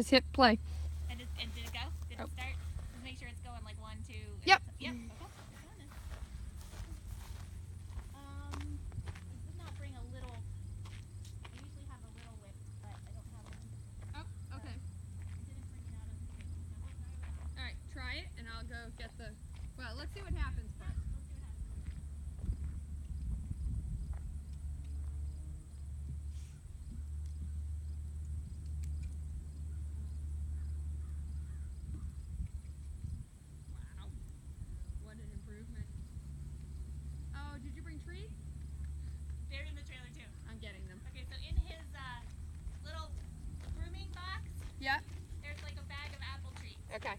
Just hit play. And did it go? Did it start? Just make sure it's going like 1, 2. Yep. Yep. Okay. Does not bring a little. I usually have a little whip, but I don't have one. Oh, okay. I didn't bring it out of the kitchen, so we'll try it out. All right, try it, and I'll go get the. Well, let's see what happens first. Let's see what happens. Wow, what an improvement. Oh, did you bring trees? They're in the trailer too. I'm getting them. Okay, so in his little grooming box, Yep. there's like a bag of apple trees. Okay.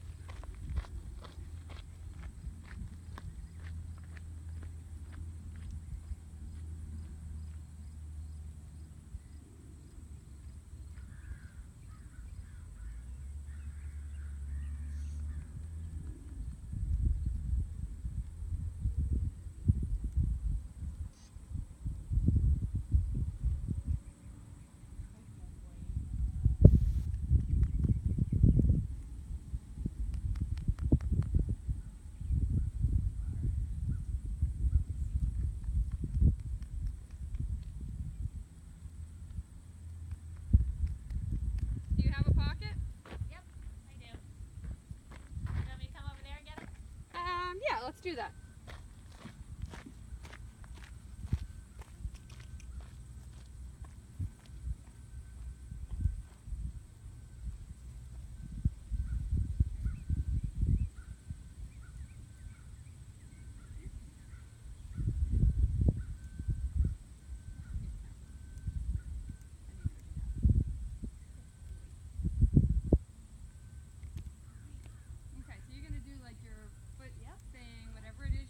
Do you have a pocket? Yep, I do. You want me to come over there and get them? Yeah, let's do that. Okay, so you're gonna do like your foot thing, whatever it is.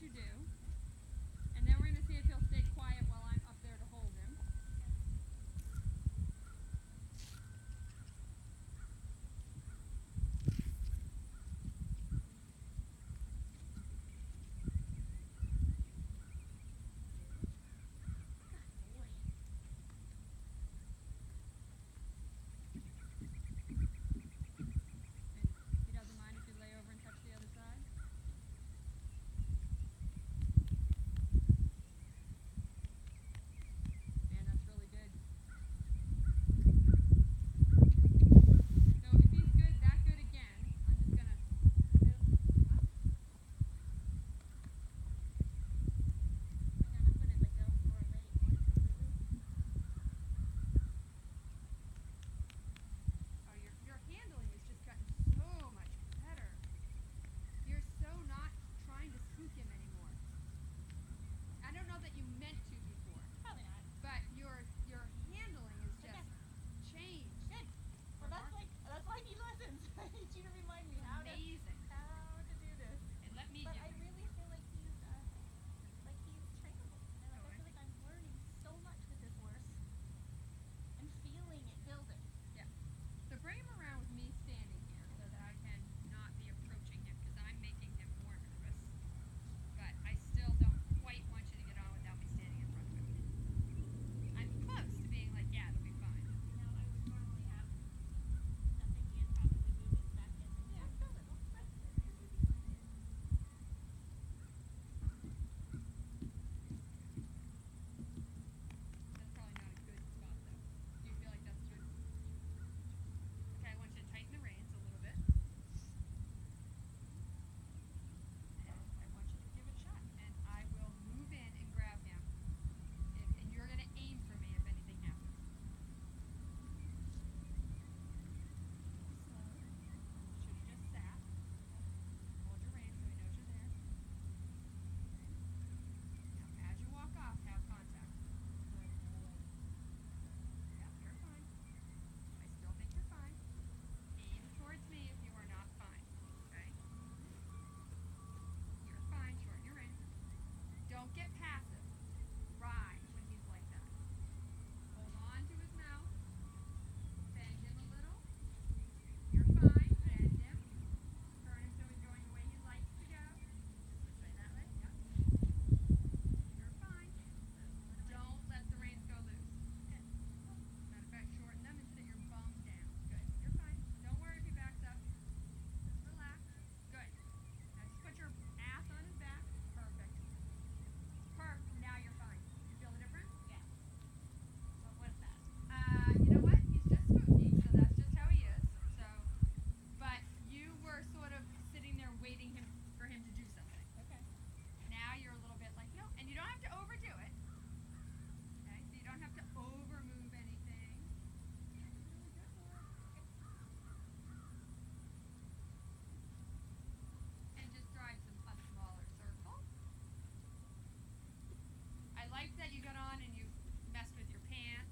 liked that you got on and you messed with your pants.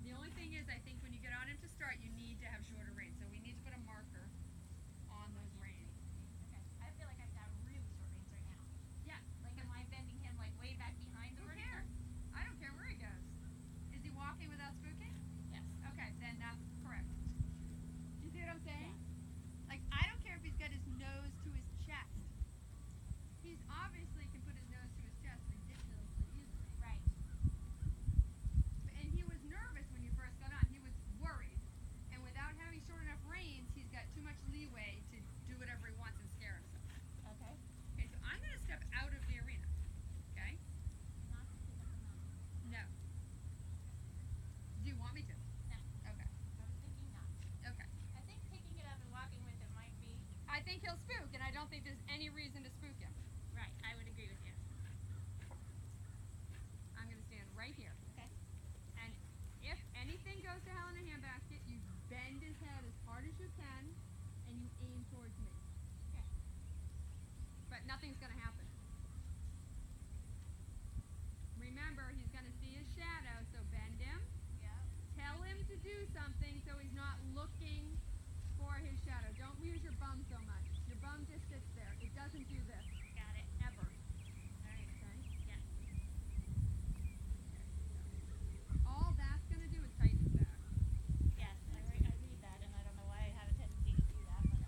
The only thing is, I think when you get on him to start, you need to have shorter reins. So we need to put a marker on those reins. Okay. I feel like I've got really short reins right now. Yeah. Like, am I bending him like way back behind the Who vertical? cares? I don't care where he goes. Is he walking without spooking? Yes. Okay, then that's correct. You see what I'm saying? Yeah. Like, I don't care if he's got his nose to his chest. He's obviously can put his nose to his chest ridiculously easily. Right. And he was nervous when you first got on. He was worried. And without having short enough reins, he's got too much leeway to do whatever he wants and scare himself. Okay. Okay, so I'm going to step out of the arena. Okay? Not to pick up the mountain. No. Do you want me to? No. Okay. I was thinking not. Okay. I think picking it up and walking with it might be. I think he'll spook, and I don't think there's any reason to spook him. Right. I would agree with you. I'm going to stand right here. Okay. And if anything goes to hell in a handbasket, you bend his head as hard as you can, and you aim towards me. Okay. But nothing's going to happen. Remember, he's going to see his shadow, so bend him. Yeah. Tell him to do something so he's not looking for his shadow. Don't use your bum so much. Your bum just sits there. It doesn't do this, Got it. ever. All right. Okay? Yeah. All that's going to do is tighten his back. Yes. I read that, and I don't know why I have a tendency to do that, but.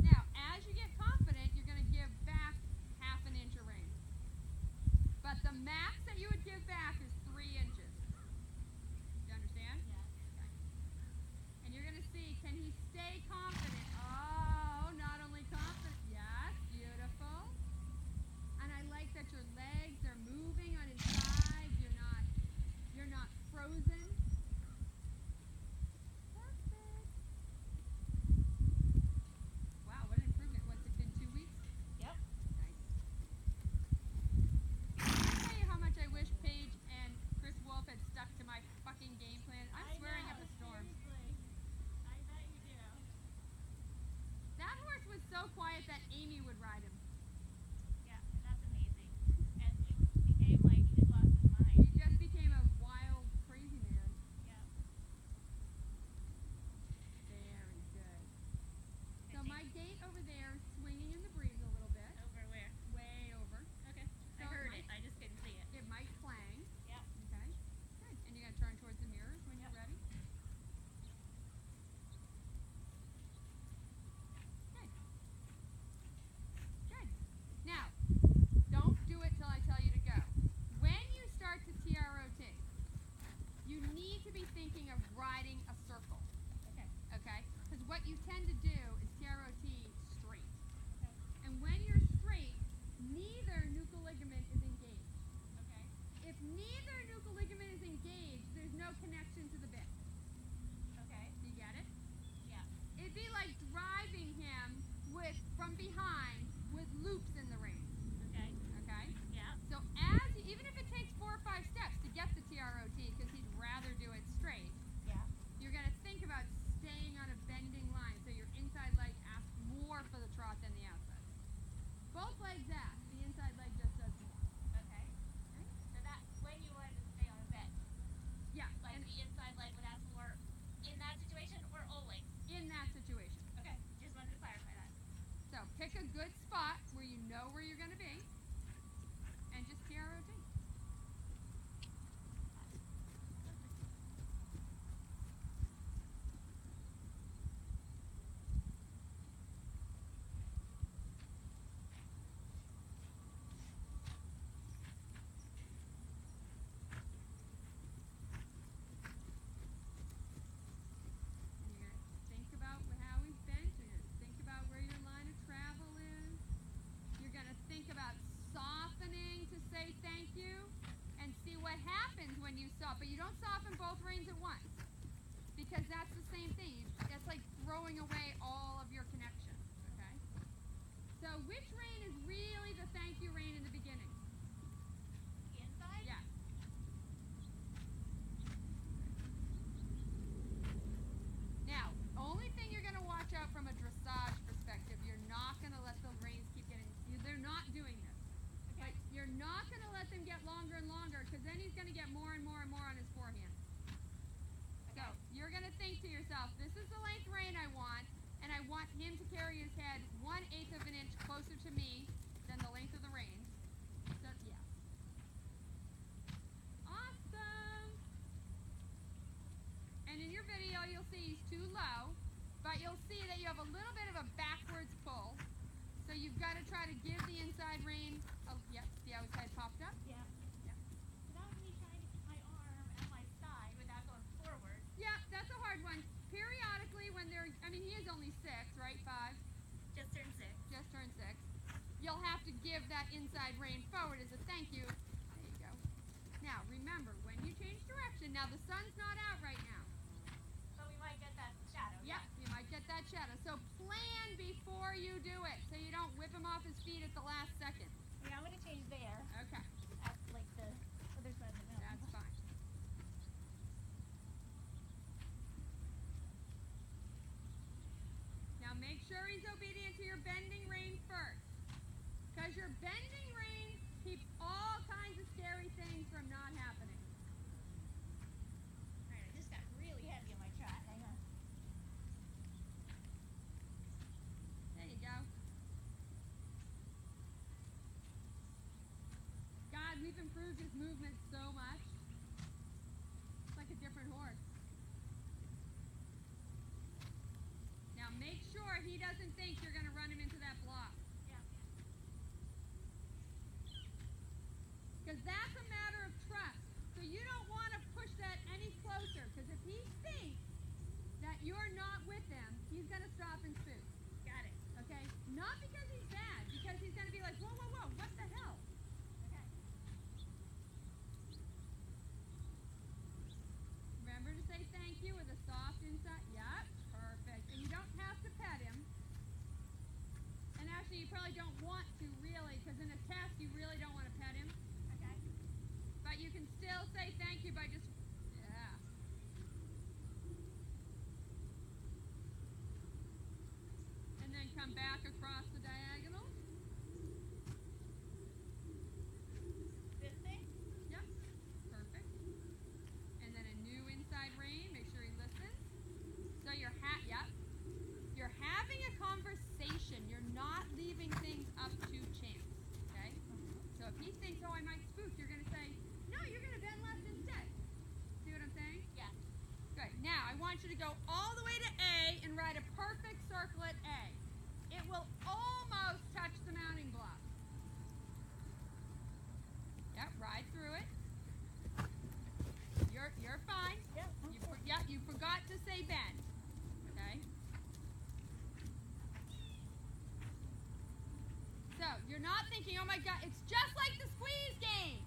Now, as you get confident, you're going to give back half an inch of rein. But the max that you would give back is 3 inches. You understand? Yes. Okay. And you're going to see, can he stay confident? Oh, not only confident. Yes, beautiful. And I like that your legs are moving on his sides. You're not frozen. Perfect. Wow, what an improvement. What's it been, 2 weeks? Yep. Nice. Can I tell you how much I wish Paige and Chris Wolf had stuck to my fucking game plan? I'm swearing up a storm. Seriously. I bet you do. That horse was so quiet that Amy would ride him. Yeah, that's amazing. And he became like he just lost his mind. He just became a wild, crazy man. Yeah. Very good. So I my think- gate over there is swinging in the breeze a little bit. Over where? Way over. Okay. So I heard it it. I just couldn't see it. It might clang. Yeah. Okay. Good. And you're going to turn towards the mirrors when you're Yep. ready. Good. Good. Now, don't do it till I tell you to go. When you start to TROT, you need to be thinking of riding a circle. Okay. Okay? Because what you tend to do is TROT straight. Okay. And when you're straight, neither nuchal ligament is engaged. Okay. If neither nuchal ligament is engaged, there's no connection to the bit. Okay. Do you get it? Yeah. It'd be like driving him from behind with loops in the reins. Okay. Okay? Yeah. So even if it takes 4 or 5 steps to get the TROT, because he'd rather do it straight, Yeah. you're going to think about staying on a bending line so your inside leg asks more for the trot than the outside. Both legs ask. The inside leg just does more. Okay. So that's when you wanted to stay on a bed. Yeah, Like and the inside leg would ask more in that situation or always? in that situation. Okay. Just wanted to clarify that. So pick a good spot where you know where you're going to be and just TROT. And you're going to think about how he's bent. You're going to think about where your line of travel is. You're going to think about softening to say thank you and see what happens when you soften. But you don't soften both reins at once because that's the same thing. That's like throwing away all of your connection. Okay? So which rein is really the thank you rein in the beginning? The inside? Yeah. Now, only thing you're going to watch out from a dressage perspective, you're not going to let the reins keep getting, they're not doing this. Okay. But you're let them get longer and longer, because then he's going to get more and more and more on his forehand. Okay. So you're going to think to yourself, this is the length rein I want, and I want him to carry his head 1/8 of an inch closer to me than the length of the rein. So, yeah. Awesome. And in your video, you'll see he's too low, but you'll see that you have a little bit of a backwards pull. So you've got to try to give the inside rein. Oh, yep. See how his head popped up? Yeah. Yeah. So that was me trying to keep my arm at my side without going forward. Yeah, that's a hard one. Periodically, when they're, I mean, he is only 6, right? 5? Just turned 6. Just turned 6. You'll have to give that inside rein forward as a thank you. There you go. Now, remember, when you change direction, now the sun's not out right now. But we might get that shadow. Yep, you might get that shadow. So plan before you do it, so you don't whip him off his feet at the last second. Yeah, I'm going to change there. Okay, At like the other side of the mountain. that's fine. Now make sure he's obedient to your bending rein first, because your bending rein keeps all kinds of scary things from not happening. Alright, I just got really heavy on my trot. Hang on. There you go. God, we've improved his movement so much. It's like a different horse. Now make sure he doesn't think you're going to run him into that block. Yeah. Because that's a matter of trust. So you don't want to push that any closer, because if he thinks that you're not with him, he's going to stop and spook. Got it. Okay? Not because he's bad, because he's going to be like, whoa, whoa, whoa, what the hell? Okay. Remember to say thank you with a soft inside. Yep, perfect. And you don't have to pet him. And actually, you probably don't want to really, because in a test, you really don't want to pet him. Okay. But you can still say thank you by just, yeah. And then come back across the diagonal. This thing? Yep, perfect. And then a new inside rein. Make sure he listens. So you're you're having a conversation. You're not leaving things up to chance. Okay. So if he thinks, oh, I might spook, you're going to say, no, you're going to bend left instead. See what I'm saying? Yeah. Good. Now I want you to go all the way to A and ride a perfect circle at A. It will almost touch the mounting block. Yep, ride through it. You're fine. Yep. You forgot to say bend. Okay? So you're not thinking, oh my God, it's just like the squeeze game.